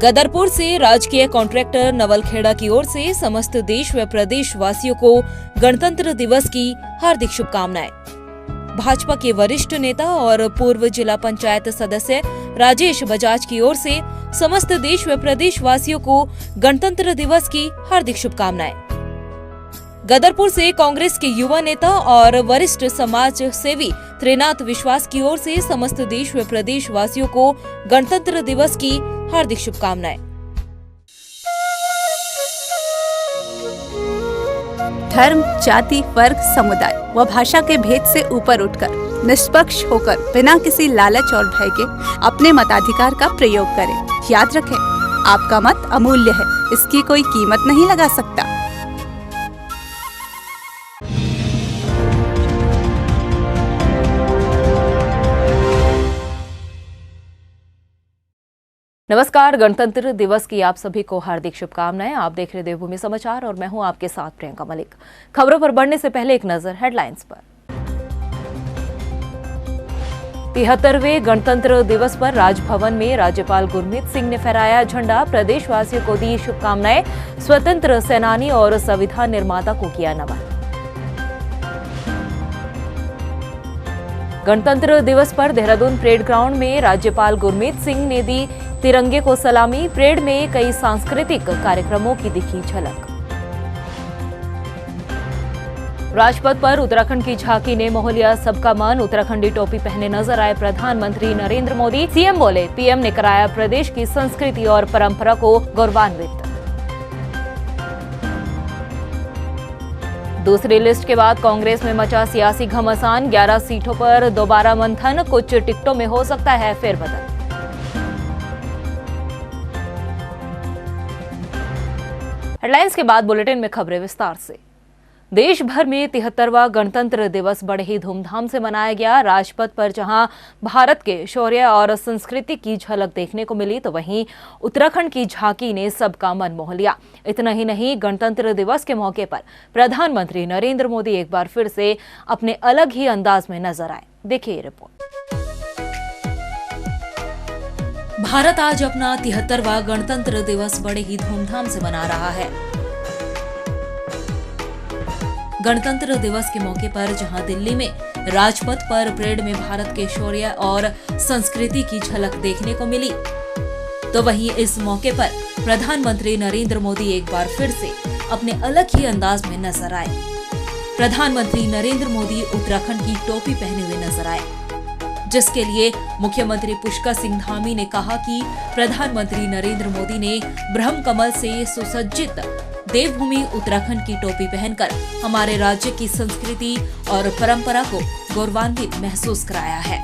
गदरपुर से राजकीय कॉन्ट्रैक्टर नवलखेड़ा की ओर से समस्त देश व प्रदेश वासियों को गणतंत्र दिवस की हार्दिक शुभकामनाएं। भाजपा के वरिष्ठ नेता और पूर्व जिला पंचायत सदस्य राजेश बजाज की ओर से समस्त देश व प्रदेश वासियों को गणतंत्र दिवस की हार्दिक शुभकामनाएं। गदरपुर से कांग्रेस के युवा नेता और वरिष्ठ समाज सेवी त्रिनाथ विश्वास की ओर से समस्त देश व प्रदेश वासियों को गणतंत्र दिवस की हार्दिक शुभकामनाएं। धर्म, जाति, वर्ग, समुदाय व भाषा के भेद से ऊपर उठकर निष्पक्ष होकर बिना किसी लालच और भय के अपने मताधिकार का प्रयोग करें। याद रखें, आपका मत अमूल्य है, इसकी कोई कीमत नहीं लगा सकता। नमस्कार, गणतंत्र दिवस की आप सभी को हार्दिक शुभकामनाएं। आप देख रहे देवभूमि समाचार और मैं हूं आपके साथ प्रियंका मलिक। खबरों पर बढ़ने से पहले एक नजर हेडलाइंस पर। 73वें गणतंत्र दिवस पर राजभवन में राज्यपाल गुरमीत सिंह ने फहराया झंडा, प्रदेशवासियों को दी शुभकामनाएं, स्वतंत्र सेनानी और संविधान निर्माता को किया नमन। गणतंत्र दिवस पर देहरादून परेड ग्राउंड में राज्यपाल गुरमीत सिंह ने दी तिरंगे को सलामी। परेड में कई सांस्कृतिक कार्यक्रमों की दिखी झलक। राजपथ पर उत्तराखंड की झांकी ने मोह लिया सबका मन। उत्तराखंडी टोपी पहने नजर आए प्रधानमंत्री नरेंद्र मोदी। सीएम बोले, पीएम ने कराया प्रदेश की संस्कृति और परंपरा को गौरवान्वित। दूसरी लिस्ट के बाद कांग्रेस में मचा सियासी घमासान। 11 सीटों पर दोबारा मंथन, कुछ टिकटों में हो सकता है फेरबदल। हेडलाइंस के बाद बुलेटिन में खबरें विस्तार से। देश भर में 73वां गणतंत्र दिवस बड़े ही धूमधाम से मनाया गया। राजपथ पर जहां भारत के शौर्य और संस्कृति की झलक देखने को मिली, तो वहीं उत्तराखंड की झांकी ने सबका मन मोह लिया। इतना ही नहीं, गणतंत्र दिवस के मौके पर प्रधानमंत्री नरेंद्र मोदी एक बार फिर से अपने अलग ही अंदाज में नजर आए। देखिए ये रिपोर्ट। भारत आज अपना 73वां गणतंत्र दिवस बड़े ही धूमधाम से मना रहा है। गणतंत्र दिवस के मौके पर जहां दिल्ली में राजपथ पर परेड में भारत के शौर्य और संस्कृति की झलक देखने को मिली, तो वहीं इस मौके पर प्रधानमंत्री नरेंद्र मोदी एक बार फिर से अपने अलग ही अंदाज में नजर आए। प्रधानमंत्री नरेंद्र मोदी उत्तराखंड की टोपी पहने हुए नजर आए, जिसके लिए मुख्यमंत्री पुष्कर सिंह धामी ने कहा कि प्रधानमंत्री नरेंद्र मोदी ने ब्रह्म कमल से सुसज्जित देवभूमि उत्तराखंड की टोपी पहनकर हमारे राज्य की संस्कृति और परंपरा को गौरवान्वित महसूस कराया है।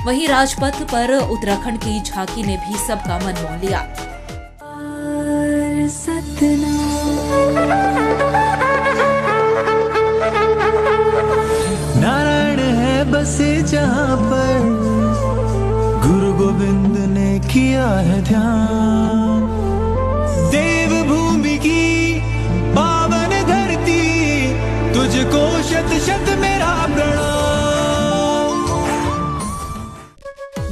वहीं राजपथ पर उत्तराखंड की झांकी ने भी सबका मन मोह लिया। नारायण है बसे जहाँ पर गुरु गोविंद ने किया है ध्यान। देवभूमि की पावन धरती, तुझको शत शत मेरा प्रणाम।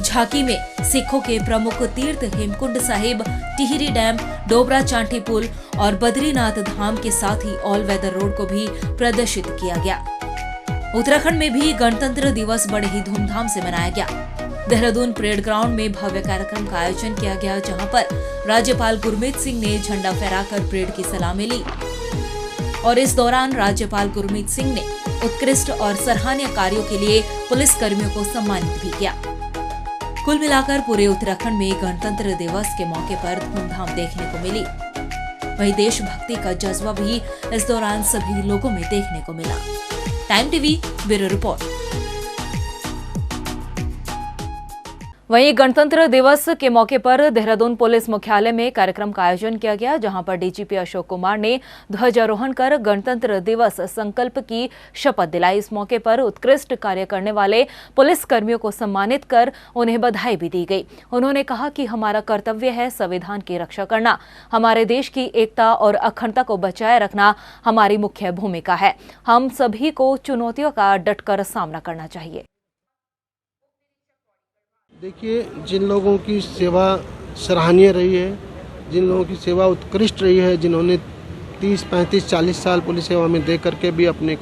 झांकी में सिखों के प्रमुख तीर्थ हेमकुंड साहिब, टिहरी डैम, डोबरा चांठी पुल और बद्रीनाथ धाम के साथ ही ऑल वेदर रोड को भी प्रदर्शित किया गया। उत्तराखंड में भी गणतंत्र दिवस बड़े ही धूमधाम से मनाया गया। देहरादून परेड ग्राउंड में भव्य कार्यक्रम का आयोजन किया गया, जहां पर राज्यपाल गुरमीत सिंह ने झंडा फहराकर परेड की सलामी ली और इस दौरान राज्यपाल गुरमीत सिंह ने उत्कृष्ट और सराहनीय कार्यों के लिए पुलिस कर्मियों को सम्मानित भी किया। कुल मिलाकर पूरे उत्तराखंड में गणतंत्र दिवस के मौके पर धूमधाम देखने को मिली। वहीं देशभक्ति का जज्बा भी इस दौरान सभी लोगों में देखने को मिला। Time TV bureau report. वहीं गणतंत्र दिवस के मौके पर देहरादून पुलिस मुख्यालय में कार्यक्रम का आयोजन किया गया, जहां पर डीजीपी अशोक कुमार ने ध्वजारोहण कर गणतंत्र दिवस संकल्प की शपथ दिलाई। इस मौके पर उत्कृष्ट कार्य करने वाले पुलिस कर्मियों को सम्मानित कर उन्हें बधाई भी दी गई। उन्होंने कहा कि हमारा कर्तव्य है संविधान की रक्षा करना, हमारे देश की एकता और अखंडता को बचाए रखना हमारी मुख्य भूमिका है। हम सभी को चुनौतियों का डटकर सामना करना चाहिए। देखिए, जिन लोगों की सेवा सराहनीय रही है जिन लोगों की सेवा उत्कृष्ट रही है, जिन्होंने 30, 35, 40 साल पुलिस सेवा में दे करके भी अपने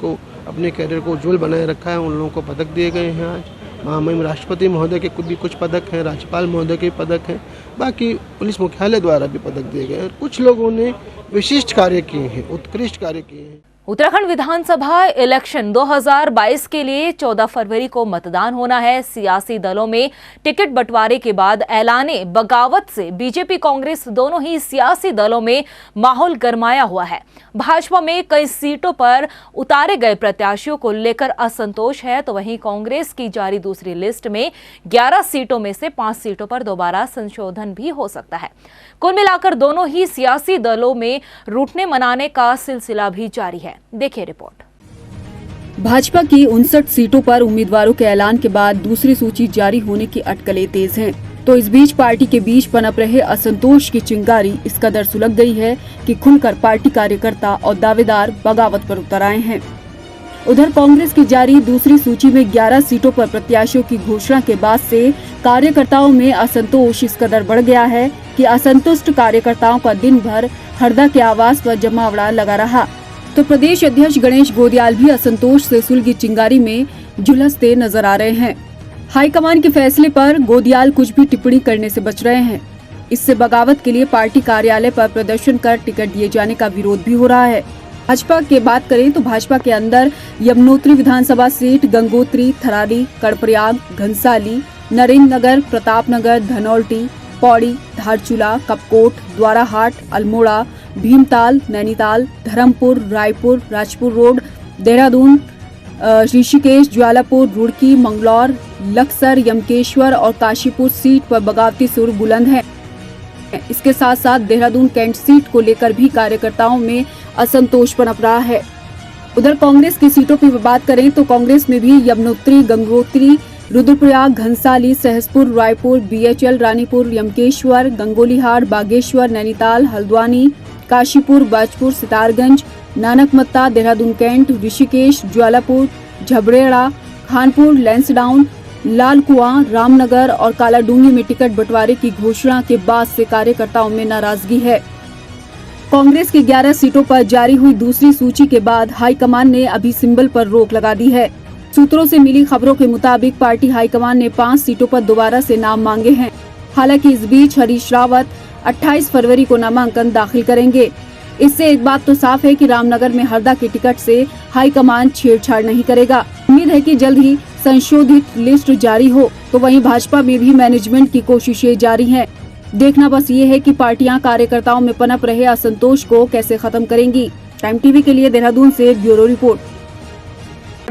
कैरियर को उज्जवल बनाए रखा है, उन लोगों को पदक दिए गए हैं। आज महामहिम राष्ट्रपति महोदय के भी कुछ पदक हैं, राज्यपाल महोदय के पदक हैं, बाकी पुलिस मुख्यालय द्वारा भी पदक दिए गए हैं। कुछ लोगों ने विशिष्ट कार्य किए हैं, उत्कृष्ट कार्य किए हैं। उत्तराखंड विधानसभा इलेक्शन 2022 के लिए 14 फरवरी को मतदान होना है। सियासी दलों में टिकट बंटवारे के बाद ऐलाने बगावत से बीजेपी कांग्रेस दोनों ही सियासी दलों में माहौल गरमाया हुआ है। भाजपा में कई सीटों पर उतारे गए प्रत्याशियों को लेकर असंतोष है, तो वहीं कांग्रेस की जारी दूसरी लिस्ट में 11 सीटों में से 5 सीटों पर दोबारा संशोधन भी हो सकता है। कुल मिलाकर दोनों ही सियासी दलों में रूठने मनाने का सिलसिला भी जारी है। देखिए रिपोर्ट। भाजपा की 59 सीटों पर उम्मीदवारों के ऐलान के बाद दूसरी सूची जारी होने की अटकलें तेज हैं। तो इस बीच पार्टी के बीच पनप रहे असंतोष की चिंगारी इस कदर सुलग गई है कि खुलकर पार्टी कार्यकर्ता और दावेदार बगावत पर उतर आए हैं। उधर कांग्रेस की जारी दूसरी सूची में 11 सीटों पर प्रत्याशियों की घोषणा के बाद से कार्यकर्ताओं में असंतोष इस कदर बढ़ गया है कि असंतुष्ट कार्यकर्ताओं का दिन भर हरदा के आवास पर जमावड़ा लगा रहा। तो प्रदेश अध्यक्ष गणेश गोदियाल भी असंतोष से सुलगी चिंगारी में झुलसते नजर आ रहे हैं। हाईकमान के फैसले पर गोदियाल कुछ भी टिप्पणी करने से बच रहे हैं। इससे बगावत के लिए पार्टी कार्यालय पर प्रदर्शन कर टिकट दिए जाने का विरोध भी हो रहा है। भाजपा की बात करें तो भाजपा के अंदर यमुनोत्री विधानसभा सीट, गंगोत्री, थराली, कर्णप्रयाग, घनसाली, नरेंद्र नगर, प्रताप नगर, धनौल्टी, पौड़ी, धारचूला, कपकोट, द्वाराहाट, अल्मोड़ा, भीमताल, नैनीताल, धर्मपुर, रायपुर, राजपुर रोड, देहरादून, ऋषिकेश, ज्वालापुर, रुड़की, मंगलौर, लक्सर, यमकेश्वर और काशीपुर सीट पर बगावती सुर बुलंद है। इसके साथ साथ देहरादून कैंट सीट को लेकर भी कार्यकर्ताओं में असंतोष पनप रहा है। उधर कांग्रेस की सीटों की बात करें तो कांग्रेस में भी यमुनोत्री, गंगोत्री, रुद्रप्रयाग, घनसाली, सहसपुर, रायपुर, बीएचएल, रानीपुर, यमकेश्वर, गंगोलीहाट, बागेश्वर, नैनीताल, हल्द्वानी, काशीपुर, बाजपुर, सितारगंज, नानकमत्ता, देहरादून कैंट, ऋषिकेश, ज्वालापुर, झबरेड़ा, खानपुर, लैंसडाउन, लाल कुआं, रामनगर और कालाडूंगी में टिकट बंटवारे की घोषणा के बाद से कार्यकर्ताओं में नाराजगी है। कांग्रेस की 11 सीटों पर जारी हुई दूसरी सूची के बाद हाईकमान ने अभी सिंबल पर रोक लगा दी है। सूत्रों से मिली खबरों के मुताबिक पार्टी हाईकमान ने 5 सीटों पर दोबारा से नाम मांगे हैं। हालांकि इस बीच हरीश रावत 28 फरवरी को नामांकन दाखिल करेंगे। इससे एक बात तो साफ है कि रामनगर में हरदा के टिकट से हाईकमान छेड़छाड़ नहीं करेगा। उम्मीद है कि जल्द ही संशोधित लिस्ट जारी हो। तो वहीं भाजपा में भी मैनेजमेंट की कोशिशें जारी हैं। देखना बस ये है कि पार्टियां कार्यकर्ताओं में पनप रहे असंतोष को कैसे खत्म करेंगी। टाइम टीवी के लिए देहरादून से ब्यूरो रिपोर्ट।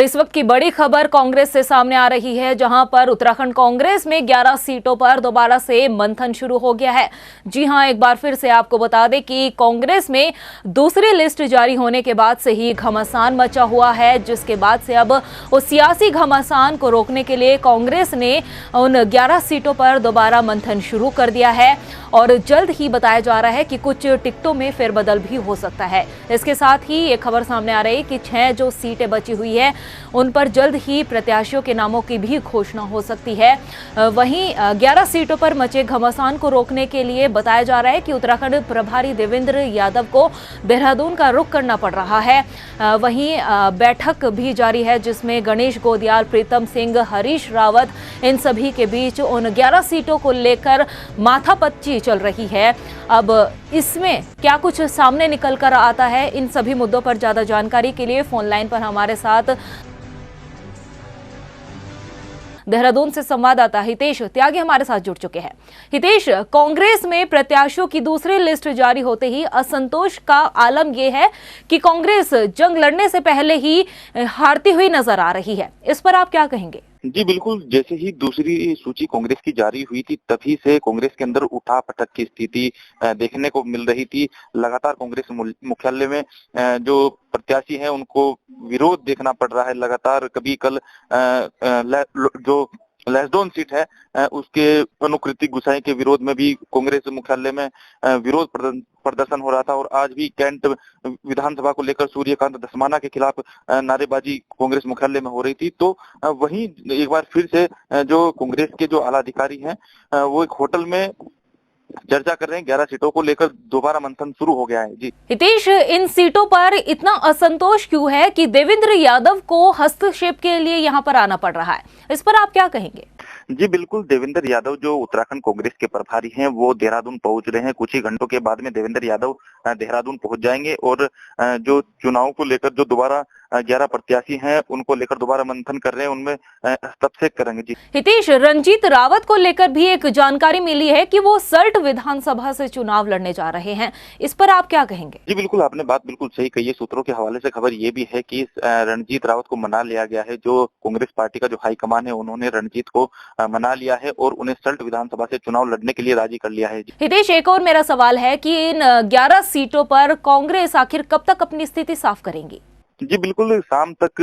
इस वक्त की बड़ी खबर कांग्रेस से सामने आ रही है, जहां पर उत्तराखंड कांग्रेस में 11 सीटों पर दोबारा से मंथन शुरू हो गया है। जी हां, एक बार फिर से आपको बता दें कि कांग्रेस में दूसरी लिस्ट जारी होने के बाद से ही घमासान मचा हुआ है, जिसके बाद से अब उस सियासी घमासान को रोकने के लिए कांग्रेस ने उन 11 सीटों पर दोबारा मंथन शुरू कर दिया है और जल्द ही बताया जा रहा है कि कुछ टिकटों में फेरबदल भी हो सकता है। इसके साथ ही ये खबर सामने आ रही है कि 6 जो सीटें बची हुई है उन पर जल्द ही प्रत्याशियों के नामों की भी घोषणा हो सकती है। वहीं 11 सीटों पर मचे घमासान को रोकने के लिए बताया जा रहा है कि उत्तराखंड प्रभारी देवेंद्र यादव को देहरादून का रुख करना पड़ रहा है। वहीं बैठक भी जारी है जिसमें गणेश गोदियाल, प्रीतम सिंह, हरीश रावत, इन सभी के बीच उन 11 सीटों को लेकर माथापच्ची चल रही है। अब इसमें क्या कुछ सामने निकल कर आता है, इन सभी मुद्दों पर ज्यादा जानकारी के लिए फोन लाइन पर हमारे साथ देहरादून से संवाददाता हितेश त्यागी हमारे साथ जुड़ चुके हैं। हितेश, कांग्रेस में प्रत्याशियों की दूसरी लिस्ट जारी होते ही असंतोष का आलम यह है कि कांग्रेस जंग लड़ने से पहले ही हारती हुई नजर आ रही है। इस पर आप क्या कहेंगे? जी बिल्कुल, जैसे ही दूसरी सूची कांग्रेस की जारी हुई थी तभी से कांग्रेस के अंदर उठा पटक की स्थिति देखने को मिल रही थी। लगातार कांग्रेस मुख्यालय में जो प्रत्याशी हैं उनको विरोध देखना पड़ रहा है। लगातार कभी कल जो लैसडोन सीट है उसके अनुकृति गुसाई के विरोध में भी कांग्रेस मुख्यालय में विरोध प्रदर्शन हो रहा था और आज भी कैंट विधानसभा को लेकर सूर्यकांत धस्माना के खिलाफ नारेबाजी कांग्रेस मुख्यालय में हो रही थी। तो वहीं एक बार फिर से जो कांग्रेस के जो आला अधिकारी हैं वो एक होटल में चर्चा कर रहे हैं। 11 सीटों को लेकर दोबारा मंथन शुरू हो गया है। जी हितेश, इन सीटों पर इतना असंतोष क्यों है कि देवेंद्र यादव को हस्तक्षेप के लिए यहाँ पर आना पड़ रहा है, इस पर आप क्या कहेंगे? जी बिल्कुल, देवेंद्र यादव जो उत्तराखंड कांग्रेस के प्रभारी हैं वो देहरादून पहुंच रहे हैं। कुछ ही घंटों के बाद में देवेंद्र यादव देहरादून पहुंच जाएंगे और जो चुनाव को लेकर जो दोबारा 11 प्रत्याशी हैं उनको लेकर दोबारा मंथन कर रहे हैं, उनमें हस्तक्षेप करेंगे। जी हितेश, रणजीत रावत को लेकर भी एक जानकारी मिली है कि वो सल्ट विधानसभा से चुनाव लड़ने जा रहे हैं, इस पर आप क्या कहेंगे? जी बिल्कुल, आपने बात बिल्कुल सही कही है। सूत्रों के हवाले से खबर ये भी है कि रणजीत रावत को मना लिया गया है। जो कांग्रेस पार्टी का जो हाईकमान है उन्होंने रणजीत को मना लिया है और उन्हें सल्ट विधानसभा से चुनाव लड़ने के लिए राजी कर लिया है। हितेश, एक और मेरा सवाल है कि इन 11 सीटों पर कांग्रेस आखिर कब तक अपनी स्थिति साफ करेंगी? जी बिल्कुल, शाम तक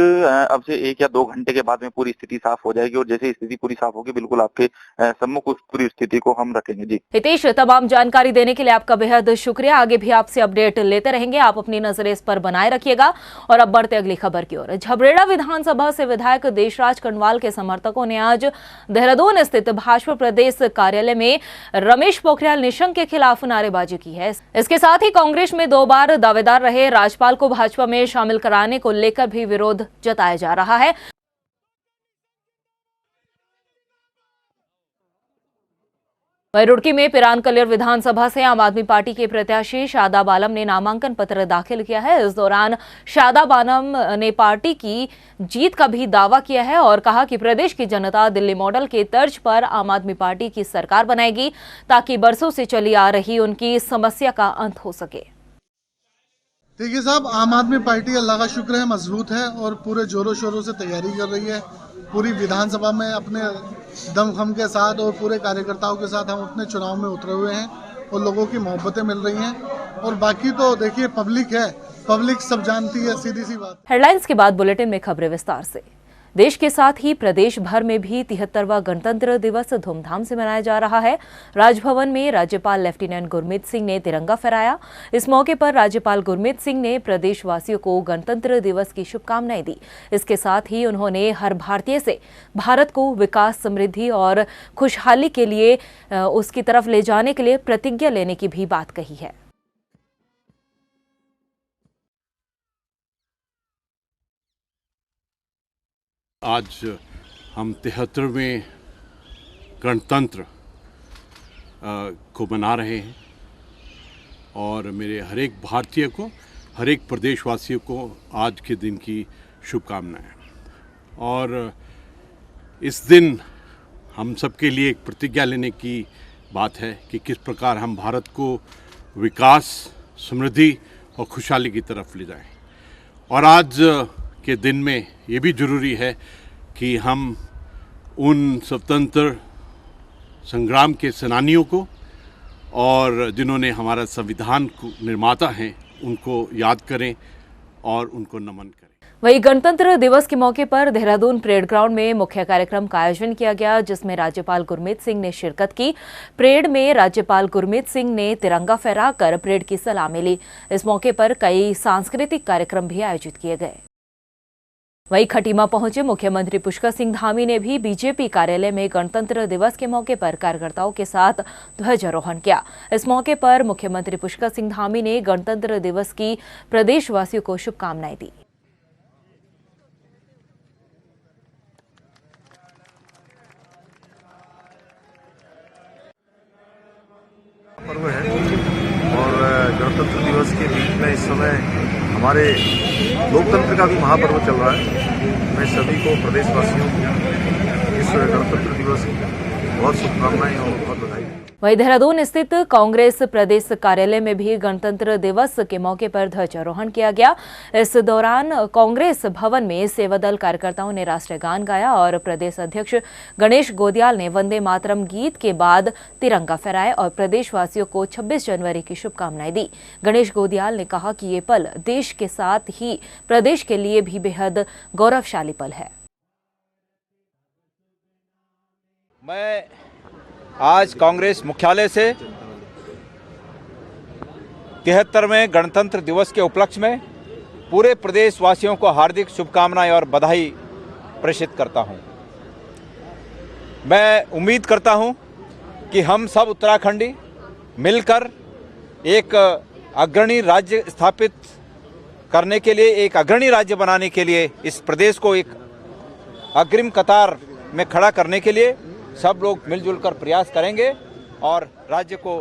अब से 1 या 2 घंटे के बाद में पूरी स्थिति साफ हो जाएगी और जैसे स्थिति पूरी साफ होगी बिल्कुल आपके सम्मुख उस पूरी स्थिति को हम रखेंगे। जी हितेश, तमाम जानकारी देने के लिए आपका बेहद शुक्रिया। आगे भी आपसे अपडेट लेते रहेंगे, आप अपनी नजरें इस पर बनाए रखिएगा। और अब बढ़ते अगली खबर की ओर। झबरेड़ा विधानसभा से विधायक देशराज कंडवाल के समर्थकों ने आज देहरादून स्थित भाजपा प्रदेश कार्यालय में रमेश पोखरियाल निशंक के खिलाफ नारेबाजी की है। इसके साथ ही कांग्रेस में 2 बार दावेदार रहे राज्यपाल को भाजपा में शामिल कराने को लेकर भी विरोध जताया जा रहा है। वहीं रुड़की में पिरान कलियर विधानसभा से आम आदमी पार्टी के प्रत्याशी शादाब आलम ने नामांकन पत्र दाखिल किया है। इस दौरान शादाब आलम ने पार्टी की जीत का भी दावा किया है और कहा कि प्रदेश की जनता दिल्ली मॉडल के तर्ज पर आम आदमी पार्टी की सरकार बनाएगी ताकि बरसों से चली आ रही उनकी समस्या का अंत हो सके। देखिए साहब, आम आदमी पार्टी अल्लाह का शुक्र है मजबूत है और पूरे जोरों शोरों से तैयारी कर रही है। पूरी विधानसभा में अपने दमखम के साथ और पूरे कार्यकर्ताओं के साथ हम अपने चुनाव में उतरे हुए हैं और लोगों की मोहब्बतें मिल रही हैं। और बाकी तो देखिए पब्लिक है, पब्लिक सब जानती है, सीधी सी बात। हेडलाइंस के बाद बुलेटिन में खबरें विस्तार से। देश के साथ ही प्रदेश भर में भी 73वां गणतंत्र दिवस धूमधाम से मनाया जा रहा है। राजभवन में राज्यपाल लेफ्टिनेंट गुरमीत सिंह ने तिरंगा फहराया। इस मौके पर राज्यपाल गुरमीत सिंह ने प्रदेशवासियों को गणतंत्र दिवस की शुभकामनाएं दी। इसके साथ ही उन्होंने हर भारतीय से भारत को विकास, समृद्धि और खुशहाली के लिए उसकी तरफ ले जाने के लिए प्रतिज्ञा लेने की भी बात कही है। आज हम 73वें गणतंत्र को मना रहे हैं और मेरे हर एक भारतीय को, हर एक प्रदेशवासियों को आज के दिन की शुभकामनाएं। और इस दिन हम सबके लिए एक प्रतिज्ञा लेने की बात है कि किस प्रकार हम भारत को विकास, समृद्धि और खुशहाली की तरफ ले जाएं। और आज के दिन में ये भी ज़रूरी है कि हम उन स्वतंत्र संग्राम के सेनानियों को और जिन्होंने हमारा संविधान को निर्माता हैं उनको याद करें और उनको नमन करें। वहीं गणतंत्र दिवस के मौके पर देहरादून परेड ग्राउंड में मुख्य कार्यक्रम का आयोजन किया गया, जिसमें राज्यपाल गुरमीत सिंह ने शिरकत की। परेड में राज्यपाल गुरमीत सिंह ने तिरंगा फहराकर परेड की सलामी ली। इस मौके पर कई सांस्कृतिक कार्यक्रम भी आयोजित किए गए। वहीं खटीमा पहुंचे मुख्यमंत्री पुष्कर सिंह धामी ने भी बीजेपी कार्यालय में गणतंत्र दिवस के मौके पर कार्यकर्ताओं के साथ ध्वजारोहण किया। इस मौके पर मुख्यमंत्री पुष्कर सिंह धामी ने गणतंत्र दिवस की प्रदेशवासियों को शुभकामनाएं दी। पर्व है और गणतंत्र दिवस के बीच में इस समय हमारे लोकतंत्र का भी महापर्व चल रहा है। मैं सभी को, प्रदेशवासियों को इस गणतंत्र दिवस की बहुत शुभकामनाएं और बहुत बधाई। वहीं देहरादून स्थित कांग्रेस प्रदेश कार्यालय में भी गणतंत्र दिवस के मौके पर ध्वजारोहण किया गया। इस दौरान कांग्रेस भवन में सेवादल कार्यकर्ताओं ने राष्ट्रीय गान गाया और प्रदेश अध्यक्ष गणेश गोदियाल ने वंदे मातरम गीत के बाद तिरंगा फहराया और प्रदेशवासियों को 26 जनवरी की शुभकामनाएं दी। गणेश गोदियाल ने कहा कि ये पल देश के साथ ही प्रदेश के लिए भी बेहद गौरवशाली पल है। मैं आज कांग्रेस मुख्यालय से 73वें गणतंत्र दिवस के उपलक्ष्य में पूरे प्रदेशवासियों को हार्दिक शुभकामनाएं और बधाई प्रेषित करता हूं। मैं उम्मीद करता हूं कि हम सब उत्तराखंडी मिलकर एक अग्रणी राज्य स्थापित करने के लिए, एक अग्रणी राज्य बनाने के लिए, इस प्रदेश को एक अग्रिम कतार में खड़ा करने के लिए सब लोग मिलजुल कर प्रयास करेंगे और राज्य को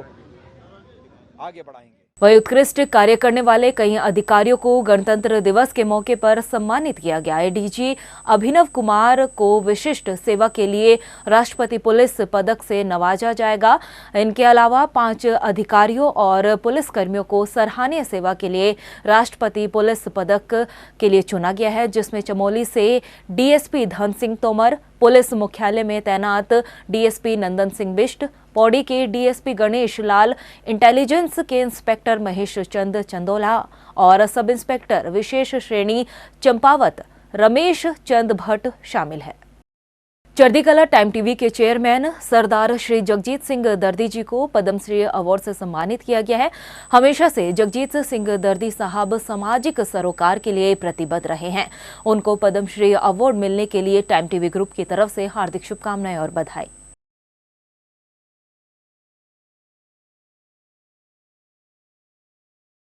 आगे बढ़ाएंगे। वही उत्कृष्ट कार्य करने वाले कई अधिकारियों को गणतंत्र दिवस के मौके पर सम्मानित किया गया। एडीजी अभिनव कुमार को विशिष्ट सेवा के लिए राष्ट्रपति पुलिस पदक से नवाजा जाएगा। इनके अलावा 5 अधिकारियों और पुलिसकर्मियों को सराहनीय सेवा के लिए राष्ट्रपति पुलिस पदक के लिए चुना गया है, जिसमें चमोली से डीएसपी धन सिंह तोमर, पुलिस मुख्यालय में तैनात डीएसपी नंदन सिंह बिष्ट, पौड़ी के डीएसपी गणेश लाल, इंटेलिजेंस के इंस्पेक्टर महेश चंद चंदोला और सब इंस्पेक्टर विशेष श्रेणी चंपावत रमेश चंद भट्ट शामिल है। चढ़ती-कला टाइम टीवी के चेयरमैन सरदार श्री जगजीत सिंह दर्दी जी को पद्मश्री अवार्ड से सम्मानित किया गया है। हमेशा से जगजीत सिंह दर्दी साहब सामाजिक सरोकार के लिए प्रतिबद्ध रहे हैं। उनको पद्मश्री अवार्ड मिलने के लिए टाइम टीवी ग्रुप की तरफ से हार्दिक शुभकामनाएं और बधाई।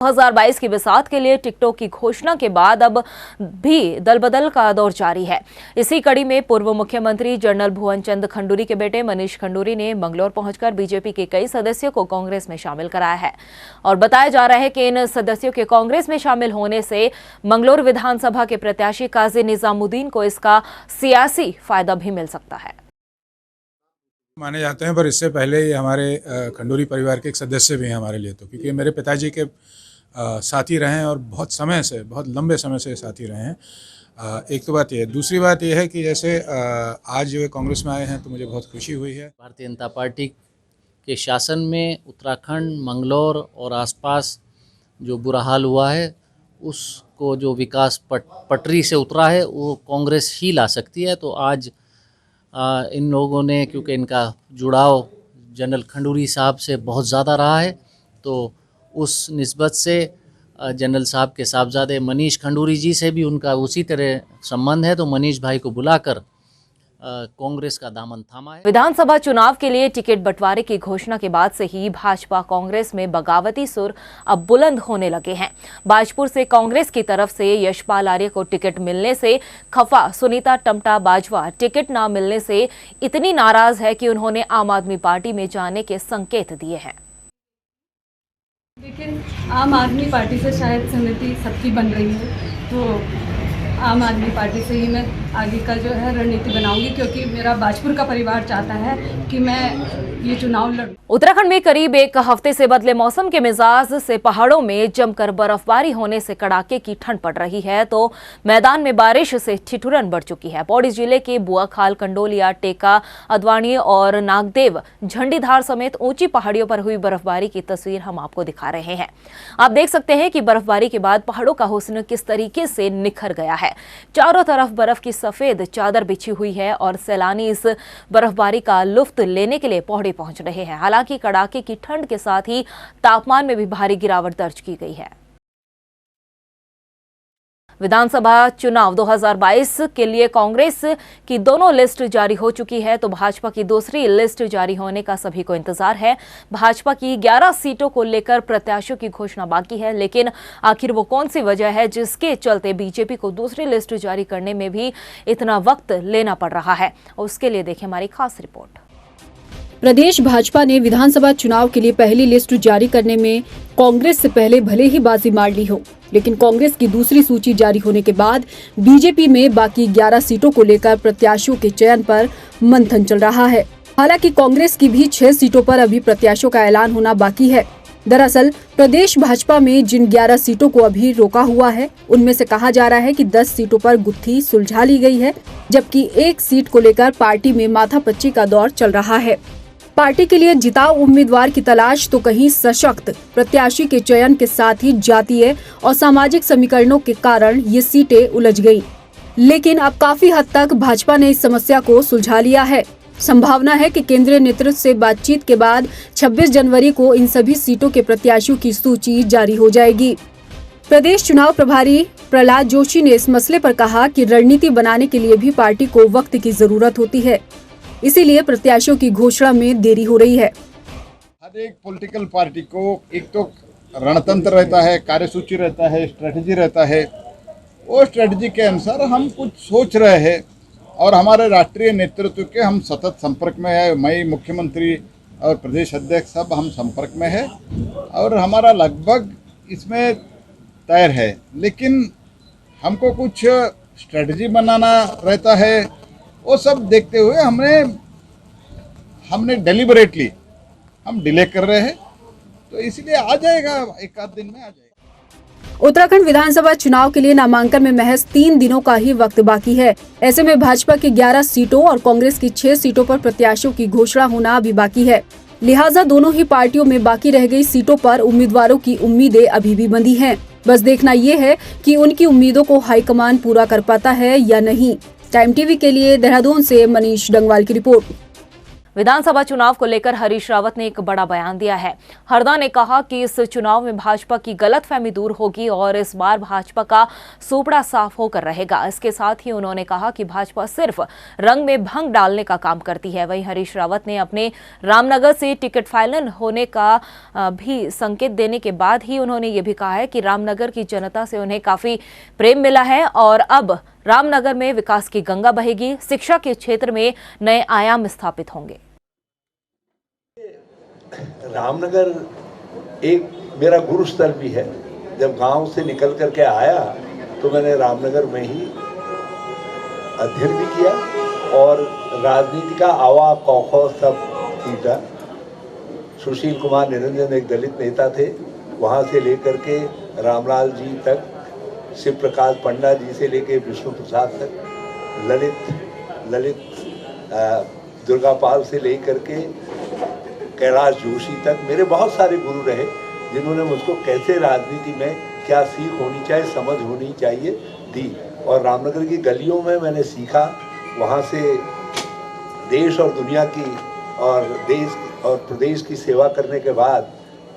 – 2022 की बैसाख के लिए टिकटों की घोषणा के बाद अब भी दलबदल का दौर जारी है। इसी कड़ी में पूर्व मुख्यमंत्री जनरल भुवन चंद खंडूरी के बेटे मनीष खंडूरी ने मंगलौर पहुंचकर बीजेपी के कई सदस्यों को कांग्रेस में शामिल कराया है और बताया जा रहा है कि इन सदस्यों के कांग्रेस में शामिल होने से मंगलौर विधानसभा के प्रत्याशी काजी निजामुद्दीन को इसका सियासी फायदा भी मिल सकता है माने जाते हैं। पर इससे पहले ये हमारे खंडूरी परिवार के एक सदस्य भी हैं हमारे लिए, तो क्योंकि मेरे पिताजी के साथी रहे हैं और बहुत समय से, बहुत लंबे समय से साथी रहे हैं। एक तो बात ये है। दूसरी बात ये है कि जैसे आज जो कांग्रेस में आए हैं तो मुझे बहुत खुशी हुई है। भारतीय जनता पार्टी के शासन में उत्तराखंड, मंगलौर और आसपास जो बुरा हाल हुआ है, उसको जो विकास पटरी से उतरा है वो कांग्रेस ही ला सकती है। तो आज इन लोगों ने, क्योंकि इनका जुड़ाव जनरल खंडूरी साहब से बहुत ज़्यादा रहा है, तो उस निस्बत से जनरल साहब के साहबजादे मनीष खंडूरी जी से भी उनका उसी तरह संबंध है, तो मनीष भाई को बुलाकर कांग्रेस का दामन थामा है। विधानसभा चुनाव के लिए टिकट बंटवारे की घोषणा के बाद से ही भाजपा कांग्रेस में बगावती सुर अब बुलंद होने लगे हैं। बाजपुर से कांग्रेस की तरफ से यशपाल आर्य को टिकट मिलने से खफा सुनीता टमटा बाजवा टिकट न मिलने से इतनी नाराज है कि उन्होंने आम आदमी पार्टी में जाने के संकेत दिए हैं। लेकिन आम आदमी पार्टी से शायद समिति सबकी बन रही है, तो आम आदमी पार्टी से ही मैं आगे का जो है रणनीति बनाऊंगी, क्योंकि मेरा बाजपुर का परिवार चाहता है कि मैं ये चुनाव लड़ूं। उत्तराखंड में करीब एक हफ्ते से बदले मौसम के मिजाज से पहाड़ों में जमकर बर्फबारी होने से कड़ाके की ठंड पड़ रही है, तो मैदान में बारिश से ठिठुरन बढ़ चुकी है। पौड़ी जिले के बुआखाल, कंडोलिया, टेका, अदवाणी और नागदेव, झंडीधार समेत ऊंची पहाड़ियों पर हुई बर्फबारी की तस्वीर हम आपको दिखा रहे हैं। आप देख सकते हैं कि बर्फबारी के बाद पहाड़ों का हुस्न किस तरीके से निखर गया है। चारों तरफ बर्फ की सफेद चादर बिछी हुई है और सैलानी इस बर्फबारी का लुत्फ लेने के लिए पौड़ी पहुंच रहे हैं। हालांकि कड़ाके की ठंड के साथ ही तापमान में भी भारी गिरावट दर्ज की गई है। विधानसभा चुनाव 2022 के लिए कांग्रेस की दोनों लिस्ट जारी हो चुकी है, तो भाजपा की दूसरी लिस्ट जारी होने का सभी को इंतजार है। भाजपा की 11 सीटों को लेकर प्रत्याशियों की घोषणा बाकी है, लेकिन आखिर वो कौन सी वजह है जिसके चलते बीजेपी को दूसरी लिस्ट जारी करने में भी इतना वक्त लेना पड़ रहा है, उसके लिए देखें हमारी खास रिपोर्ट। प्रदेश भाजपा ने विधानसभा चुनाव के लिए पहली लिस्ट जारी करने में कांग्रेस से पहले भले ही बाजी मार ली हो, लेकिन कांग्रेस की दूसरी सूची जारी होने के बाद बीजेपी में बाकी 11 सीटों को लेकर प्रत्याशियों के चयन पर मंथन चल रहा है। हालांकि कांग्रेस की भी 6 सीटों पर अभी प्रत्याशियों का ऐलान होना बाकी है। दरअसल प्रदेश भाजपा में जिन 11 सीटों को अभी रोका हुआ है, उनमें से कहा जा रहा है कि 10 सीटों पर गुत्थी सुलझा ली गई है, जबकि एक सीट को लेकर पार्टी में माथापच्ची का दौर चल रहा है। पार्टी के लिए जिताऊ उम्मीदवार की तलाश तो कहीं सशक्त प्रत्याशी के चयन के साथ ही जातीय और सामाजिक समीकरणों के कारण ये सीटें उलझ गयी, लेकिन अब काफी हद तक भाजपा ने इस समस्या को सुलझा लिया है। संभावना है कि केंद्रीय नेतृत्व से बातचीत के बाद 26 जनवरी को इन सभी सीटों के प्रत्याशियों की सूची जारी हो जाएगी। प्रदेश चुनाव प्रभारी प्रहलाद जोशी ने इस मसले पर कहा कि रणनीति बनाने के लिए भी पार्टी को वक्त की जरूरत होती है, इसीलिए प्रत्याशियों की घोषणा में देरी हो रही है। हर हर एक पॉलिटिकल पार्टी को एक तो रणतंत्र रहता है, कार्यसूची रहता है, स्ट्रेटजी रहता है। वो स्ट्रेटजी के अनुसार हम कुछ सोच रहे हैं और हमारे राष्ट्रीय नेतृत्व के हम सतत संपर्क में है। मैं, मुख्यमंत्री और प्रदेश अध्यक्ष सब हम संपर्क में है और हमारा लगभग इसमें तय है। लेकिन हमको कुछ स्ट्रेटजी बनाना रहता है, वो सब देखते हुए हमने डेलिबरेटली हम डिले कर रहे हैं, तो इसलिए आ जाएगा, एक आध दिन में आ जाएगा। उत्तराखंड विधानसभा चुनाव के लिए नामांकन में महज 3 दिनों का ही वक्त बाकी है। ऐसे में भाजपा की 11 सीटों और कांग्रेस की 6 सीटों पर प्रत्याशियों की घोषणा होना अभी बाकी है। लिहाजा दोनों ही पार्टियों में बाकी रह गई सीटों पर उम्मीदवारों की उम्मीदें अभी भी बंधी हैं। बस देखना ये है कि उनकी उम्मीदों को हाईकमान पूरा कर पाता है या नहीं। टाइम टीवी के लिए देहरादून से मनीष डंगवाल की रिपोर्ट। विधानसभा चुनाव को लेकर हरीश रावत ने एक बड़ा बयान दिया है। हरदा ने कहा कि इस चुनाव में भाजपा की गलतफहमी दूर होगी और इस बार भाजपा का सोपड़ा साफ होकर रहेगा। इसके साथ ही उन्होंने कहा कि भाजपा सिर्फ रंग में भंग डालने का काम करती है। वहीं हरीश रावत ने अपने रामनगर से टिकट फाइनल होने का भी संकेत देने के बाद ही उन्होंने ये भी कहा है कि रामनगर की जनता से उन्हें काफी प्रेम मिला है और अब रामनगर में विकास की गंगा बहेगी। शिक्षा के क्षेत्र में नए आयाम स्थापित होंगे। रामनगर एक मेरा गुरु स्थल भी है। जब गांव से निकल करके आया तो मैंने रामनगर में ही अध्ययन भी किया और राजनीति का आवा कौखो सब सीखा। सुशील कुमार निरंजन एक दलित नेता थे, वहाँ से लेकर के रामलाल जी तक, शिव प्रकाश पंडा जी से लेकर विष्णु प्रसाद तक, ललित दुर्गापाल से लेकर के कैलाश जोशी तक मेरे बहुत सारे गुरु रहे, जिन्होंने मुझको कैसे राजनीति में क्या सीख होनी चाहिए, समझ होनी चाहिए दी। और रामनगर की गलियों में मैंने सीखा, वहाँ से देश और दुनिया की और देश और प्रदेश की सेवा करने के बाद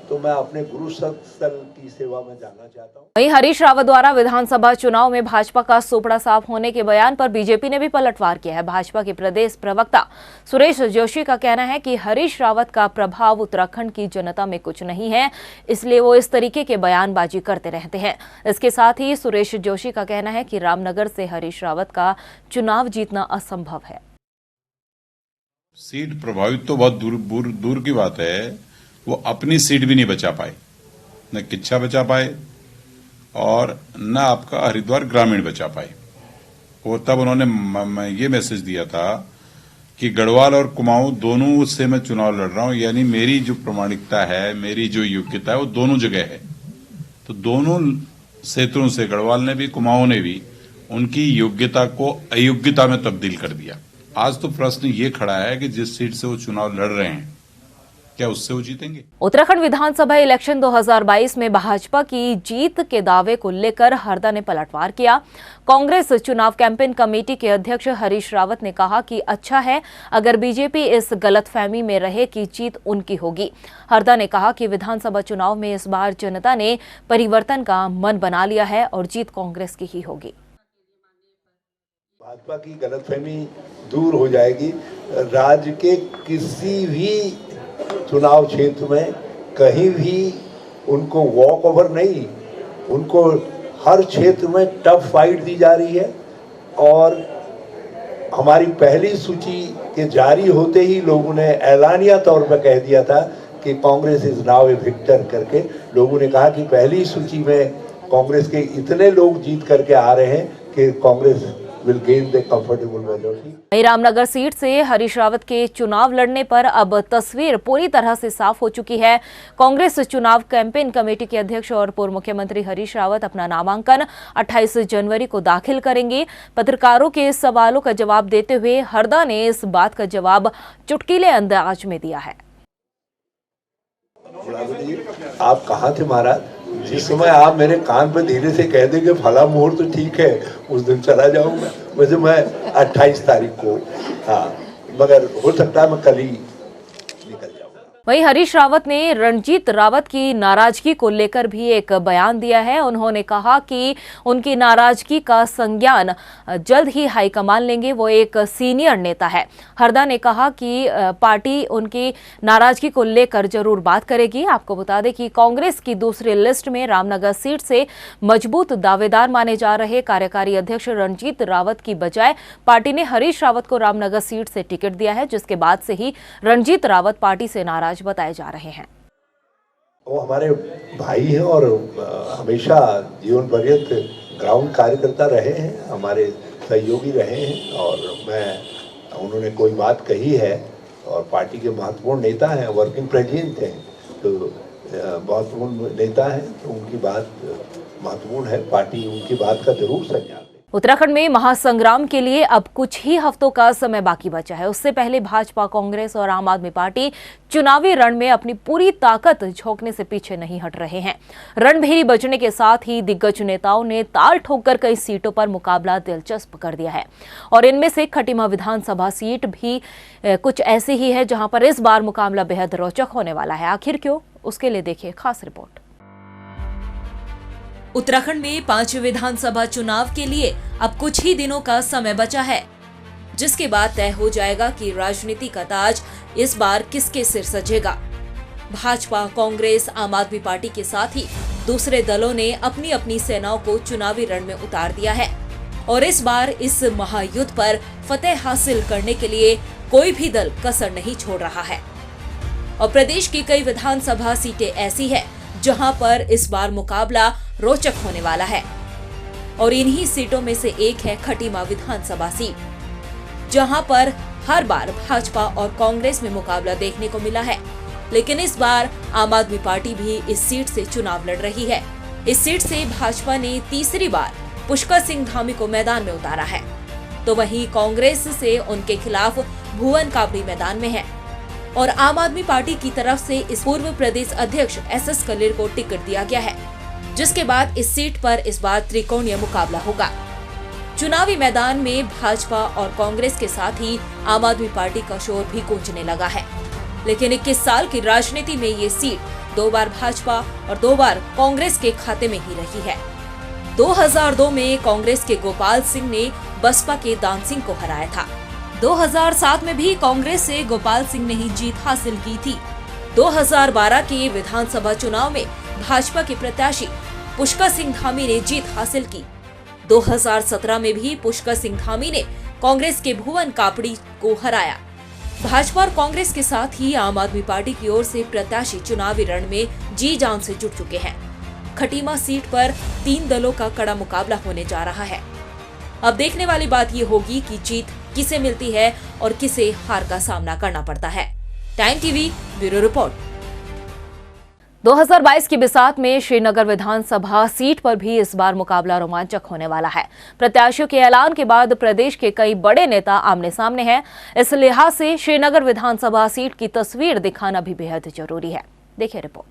तो मैं अपने गुरु स्थल की सेवा में जाना चाहता हूँ। वहीं हरीश रावत द्वारा विधानसभा चुनाव में भाजपा का सोपड़ा साफ होने के बयान पर बीजेपी ने भी पलटवार किया है। भाजपा के प्रदेश प्रवक्ता सुरेश जोशी का कहना है कि हरीश रावत का प्रभाव उत्तराखंड की जनता में कुछ नहीं है, इसलिए वो इस तरीके के बयानबाजी करते रहते हैं। इसके साथ ही सुरेश जोशी का कहना है कि रामनगर से हरीश रावत का चुनाव जीतना असंभव है। सीट प्रभावित तो बहुत दूर की बात है, वो अपनी सीट भी नहीं बचा पाए, न किच्छा बचा पाए और न आपका हरिद्वार ग्रामीण बचा पाए। और तब उन्होंने ये मैसेज दिया था कि गढ़वाल और कुमाऊं दोनों से मैं चुनाव लड़ रहा हूं, यानी मेरी जो प्रामाणिकता है, मेरी जो योग्यता है वो दोनों जगह है। तो दोनों क्षेत्रों से गढ़वाल ने भी कुमाऊं ने भी उनकी योग्यता को अयोग्यता में तब्दील कर दिया। आज तो प्रश्न ये खड़ा है कि जिस सीट से वो चुनाव लड़ रहे हैं क्या उससे वो जीतेंगे? उत्तराखंड विधानसभा इलेक्शन 2022 में भाजपा की जीत के दावे को लेकर हरदा ने पलटवार किया। कांग्रेस चुनाव कैंपेन कमेटी के अध्यक्ष हरीश रावत ने कहा कि अच्छा है अगर बीजेपी इस गलतफहमी में रहे कि जीत उनकी होगी। हरदा ने कहा कि विधानसभा चुनाव में इस बार जनता ने परिवर्तन का मन बना लिया है और जीत कांग्रेस की ही होगी। भाजपा की गलतफहमी दूर हो जाएगी। राज्य के किसी भी चुनाव क्षेत्र में कहीं भी उनको वॉक ओवर नहीं, उनको हर क्षेत्र में टफ फाइट दी जा रही है। और हमारी पहली सूची के जारी होते ही लोगों ने ऐलानिया तौर पर कह दिया था कि Congress is now a victor करके। लोगों ने कहा कि पहली सूची में कांग्रेस के इतने लोग जीत करके आ रहे हैं कि Congress will gain the comfortable majority। Ramnagar seat से हरीश रावत के चुनाव लड़ने पर अब तस्वीर पूरी तरह से साफ हो चुकी है। कांग्रेस चुनाव कैंपेन कमेटी के अध्यक्ष और पूर्व मुख्यमंत्री हरीश रावत अपना नामांकन 28 जनवरी को दाखिल करेंगे। पत्रकारों के सवालों का जवाब देते हुए हरदा ने इस बात का जवाब चुटकीले अंदाज में दिया है। आप कहाँ थे महाराज? जिस समय आप मेरे कान पर धीरे से कह देंगे फला मुहूर्त तो ठीक है, उस दिन चला जाऊंगा। वैसे मैं 28 तारीख को, हाँ, मगर हो सकता है मैं कल ही निकल जाऊंगा। वहीं हरीश रावत ने रणजीत रावत की नाराजगी को लेकर भी एक बयान दिया है। उन्होंने कहा कि उनकी नाराजगी का संज्ञान जल्द ही हाईकमान लेंगे। वो एक सीनियर नेता है। हरदा ने कहा कि पार्टी उनकी नाराजगी को लेकर जरूर बात करेगी। आपको बता दें कि कांग्रेस की दूसरी लिस्ट में रामनगर सीट से मजबूत दावेदार माने जा रहे कार्यकारी अध्यक्ष रणजीत रावत की बजाय पार्टी ने हरीश रावत को रामनगर सीट से टिकट दिया है, जिसके बाद से ही रणजीत रावत पार्टी से नाराज बताए जा रहे हैं। वो हमारे भाई हैं और हमेशा जीवन पर्यंत ग्राउंड कार्यकर्ता रहे हैं, हमारे सहयोगी रहे हैं और उन्होंने कोई बात कही है और पार्टी के महत्वपूर्ण नेता हैं, वर्किंग प्रेसिडेंट हैं, तो महत्वपूर्ण नेता हैं, तो उनकी बात महत्वपूर्ण है। पार्टी उनकी बात का जरूर संज्ञान। उत्तराखंड में महासंग्राम के लिए अब कुछ ही हफ्तों का समय बाकी बचा है। उससे पहले भाजपा, कांग्रेस और आम आदमी पार्टी चुनावी रण में अपनी पूरी ताकत झोंकने से पीछे नहीं हट रहे हैं। रणभेरी बजने के साथ ही दिग्गज नेताओं ने ताल ठोककर कई सीटों पर मुकाबला दिलचस्प कर दिया है और इनमें से खटीमा विधानसभा सीट भी कुछ ऐसी ही है जहां पर इस बार मुकाबला बेहद रोचक होने वाला है। आखिर क्यों, उसके लिए देखिए खास रिपोर्ट। उत्तराखंड में 5 विधानसभा चुनाव के लिए अब कुछ ही दिनों का समय बचा है, जिसके बाद तय हो जाएगा कि राजनीति का ताज इस बार किसके सिर सजेगा। भाजपा, कांग्रेस, आम आदमी पार्टी के साथ ही दूसरे दलों ने अपनी अपनी सेनाओं को चुनावी रण में उतार दिया है और इस बार इस महायुद्ध पर फतेह हासिल करने के लिए कोई भी दल कसर नहीं छोड़ रहा है। और प्रदेश की कई विधानसभा सीटें ऐसी है जहां पर इस बार मुकाबला रोचक होने वाला है और इन्हीं सीटों में से एक है खटीमा विधानसभा सीट, जहां पर हर बार भाजपा और कांग्रेस में मुकाबला देखने को मिला है, लेकिन इस बार आम आदमी पार्टी भी इस सीट से चुनाव लड़ रही है। इस सीट से भाजपा ने तीसरी बार पुष्कर सिंह धामी को मैदान में उतारा है, तो वहीं कांग्रेस से उनके खिलाफ भुवन काबड़ी मैदान में है और आम आदमी पार्टी की तरफ से इस पूर्व प्रदेश अध्यक्ष SS कलेर को टिकट दिया गया है, जिसके बाद इस सीट पर इस बार त्रिकोणीय मुकाबला होगा। चुनावी मैदान में भाजपा और कांग्रेस के साथ ही आम आदमी पार्टी का शोर भी गूंजने लगा है, लेकिन 21 साल की राजनीति में ये सीट 2 बार भाजपा और 2 बार कांग्रेस के खाते में ही रही है। 2002 में कांग्रेस के गोपाल सिंह ने बसपा के दान सिंह को हराया था। 2007 में भी कांग्रेस से गोपाल सिंह ने ही जीत हासिल की थी। 2012 के विधानसभा चुनाव में भाजपा के प्रत्याशी पुष्कर सिंह धामी ने जीत हासिल की। 2017 में भी पुष्कर सिंह धामी ने कांग्रेस के भुवन कापड़ी को हराया। भाजपा और कांग्रेस के साथ ही आम आदमी पार्टी की ओर से प्रत्याशी चुनावी रण में जी जान से जुट चुके हैं। खटीमा सीट पर 3 दलों का कड़ा मुकाबला होने जा रहा है। अब देखने वाली बात ये होगी कि जीत किसे मिलती है और किसे हार का सामना करना पड़ता है। Time TV bureau report. 2022 की बिसात में श्रीनगर विधानसभा सीट पर भी इस बार मुकाबला रोमांचक होने वाला है। प्रत्याशियों के ऐलान के बाद प्रदेश के कई बड़े नेता आमने सामने हैं। इस लिहाज से श्रीनगर विधानसभा सीट की तस्वीर दिखाना भी बेहद जरूरी है। देखिए रिपोर्ट।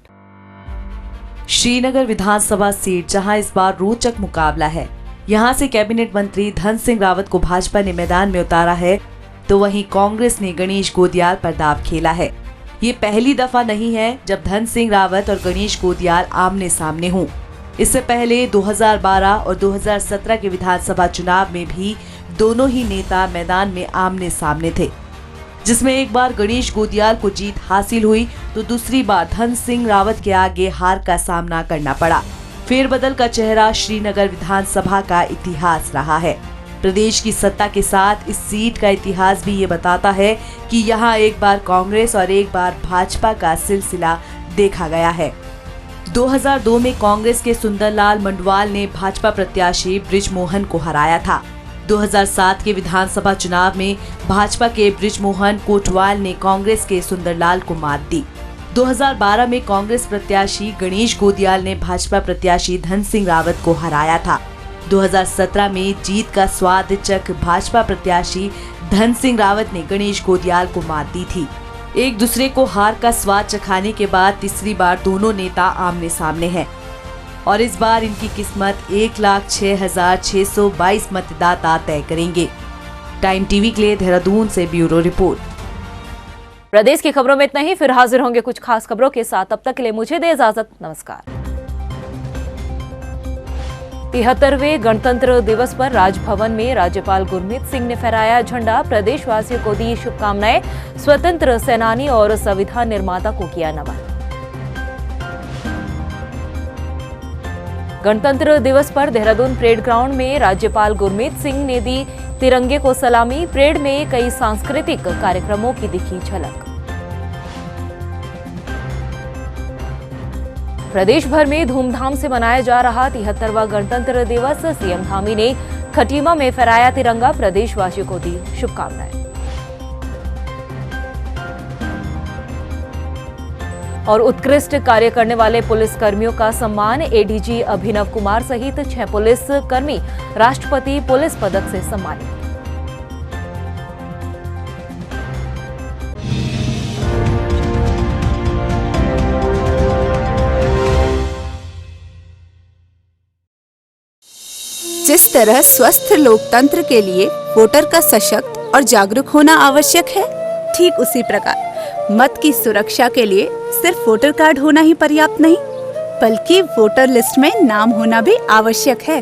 श्रीनगर विधानसभा सीट जहां इस बार रोचक मुकाबला है, यहां से कैबिनेट मंत्री धन सिंह रावत को भाजपा ने मैदान में उतारा है, तो वहीं कांग्रेस ने गणेश गोदियाल पर दांव खेला है। ये पहली दफा नहीं है जब धन सिंह रावत और गणेश गोदियाल आमने सामने हों। इससे पहले 2012 और 2017 के विधानसभा चुनाव में भी दोनों ही नेता मैदान में आमने सामने थे, जिसमें एक बार गणेश गोदियाल को जीत हासिल हुई तो दूसरी बार धन सिंह रावत के आगे हार का सामना करना पड़ा। फेरबदल का चेहरा श्रीनगर विधानसभा का इतिहास रहा है। प्रदेश की सत्ता के साथ इस सीट का इतिहास भी ये बताता है कि यहाँ एक बार कांग्रेस और एक बार भाजपा का सिलसिला देखा गया है। 2002 में कांग्रेस के सुंदरलाल मंडवाल ने भाजपा प्रत्याशी बृजमोहन को हराया था। 2007 के विधानसभा चुनाव में भाजपा के बृजमोहन कोटवाल ने कांग्रेस के सुंदरलाल को मात दी। 2012 में कांग्रेस प्रत्याशी गणेश गोदियाल ने भाजपा प्रत्याशी धन सिंह रावत को हराया था। 2017 में जीत का स्वाद चख भाजपा प्रत्याशी धन सिंह रावत ने गणेश गोदियाल को मात दी थी। एक दूसरे को हार का स्वाद चखाने के बाद तीसरी बार दोनों नेता आमने सामने हैं और इस बार इनकी किस्मत 1,06,622 मतदाता तय करेंगे। टाइम टीवी के लिए देहरादून से ब्यूरो रिपोर्ट। प्रदेश की खबरों में इतना ही, फिर हाजिर होंगे कुछ खास खबरों के साथ। तब तक के लिए मुझे दे इजाजत, नमस्कार। 73वें गणतंत्र दिवस पर राजभवन में राज्यपाल गुरमीत सिंह ने फहराया झंडा, प्रदेशवासियों को दी शुभकामनाएं, स्वतंत्र सेनानी और संविधान निर्माता को किया नमन। गणतंत्र दिवस पर देहरादून परेड ग्राउंड में राज्यपाल गुरमीत सिंह ने दी तिरंगे को सलामी, परेड में कई सांस्कृतिक कार्यक्रमों की दिखी झलक। प्रदेश भर में धूमधाम से मनाया जा रहा 73वां गणतंत्र दिवस, सीएम धामी ने खटीमा में फहराया तिरंगा, प्रदेशवासियों को दी शुभकामनाएं। और उत्कृष्ट कार्य करने वाले पुलिस कर्मियों का सम्मान, एडीजी अभिनव कुमार सहित 6 पुलिस कर्मी राष्ट्रपति पुलिस पदक से सम्मानित। जिस तरह स्वस्थ लोकतंत्र के लिए वोटर का सशक्त और जागरूक होना आवश्यक है, ठीक उसी प्रकार मत की सुरक्षा के लिए सिर्फ वोटर कार्ड होना ही पर्याप्त नहीं, बल्कि वोटर लिस्ट में नाम होना भी आवश्यक है।